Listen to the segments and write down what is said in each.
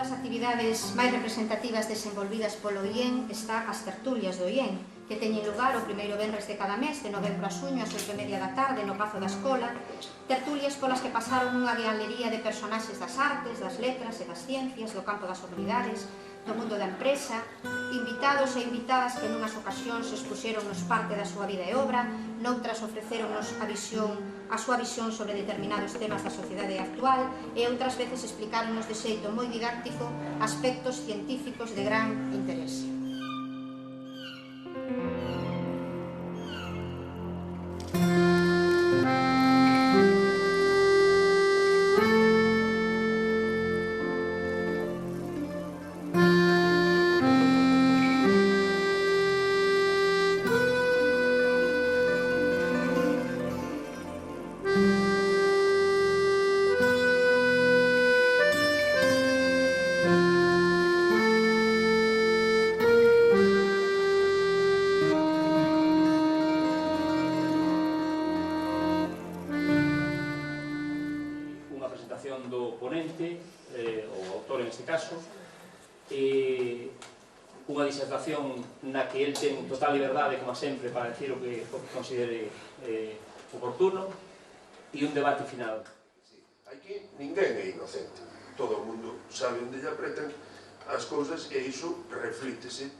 das actividades máis representativas desenvolvidas polo IEN está as tertulias do IEN, que teñen lugar o primeiro venres de cada mes, de novembro a xuño, ás 8:30 da tarde, no Pazo da Escola, tertulias polas que pasaron unha galería de personaxes das artes, das letras e das ciencias, do campo das humanidades, do mundo da empresa, invitados e invitadas que nunhas ocasións expuxéronnos parte da súa vida e obra, noutras ofrecéronnos a súa visión sobre determinados temas da sociedade actual e outras veces explicáronnos de xeito moi didáctico aspectos científicos de gran interese. Do ponente, o autor en este caso, unha disertación na que el ten total liberdade, como sempre, para decir o que considere oportuno, e un debate final. Aquí ninguén é inocente, todo o mundo sabe onde lle apretan as cousas e iso reflítese.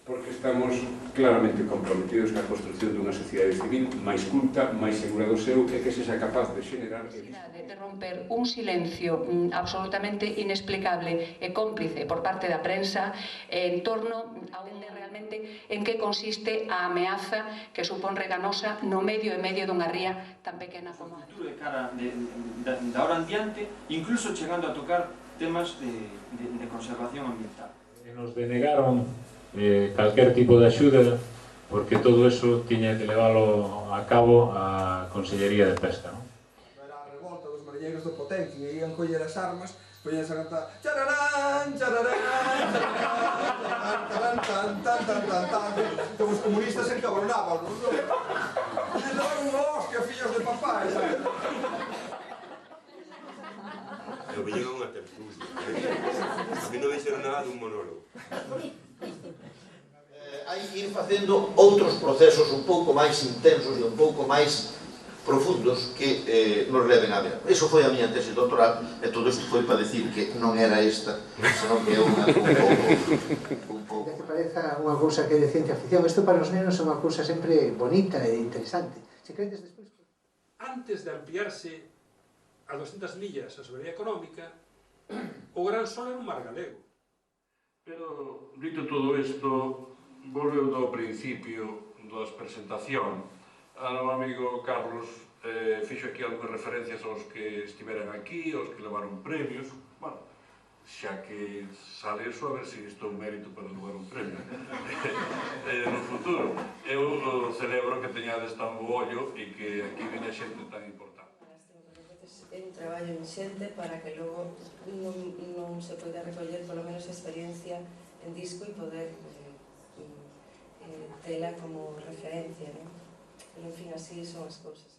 Porque estamos claramente comprometidos na construción dunha sociedade civil máis culta, máis segura do seu e que sexa capaz de xerar... de romper un silencio absolutamente inexplicable e cómplice por parte da prensa en torno a realmente en que consiste a ameaza que supón Reganosa no medio e medio dunha ría tan pequena como a... De cara da hora en diante, incluso chegando a tocar temas de conservación ambiental. Nos denegaron calquer tipo de axuda porque todo eso tiña que leválo a cabo a Consellería de Pesca, non? Era a revolta dos mariñeiros do Potencia e ian coller as armas, poñense a cantar chararán, chararán, chararán, tan, tan, tan, tan, tan, como os comunistas se encabronaban, non? E daban unha hostia, fillos de papá, sabes? Eu viñeron unha tertulia. A mí non dixeron nada dun monólogo. Hai que ir facendo outros procesos un pouco máis intensos e un pouco máis profundos que nos leven a ver. Iso foi a miña tese doctoral e todo isto foi para decir que non era esta, senón que é un pouco... Que pareza unha cousa que é de ciencia ficción, isto para os nenos é unha cousa sempre bonita e interesante. Se credes despois... Antes de ampliarse a 200 millas a soberanía económica, o Gran Sol era un mar galego. Pero, dito todo isto, volveu do principio das presentación. O meu amigo Carlos fixo aquí algunhas referencias aos que estiveran aquí, aos que levaron premios. Bueno, xa que sale eso, a ver se isto é un mérito para levar un premio no futuro. Eu celebro que teñades tan bo ollo e que aquí veña xente tan importante. É un traballo inxente para que logo non se poida recoller polo menos a experiencia en disco e poder tela como referencia, non? Pero, en fin, así son as cousas.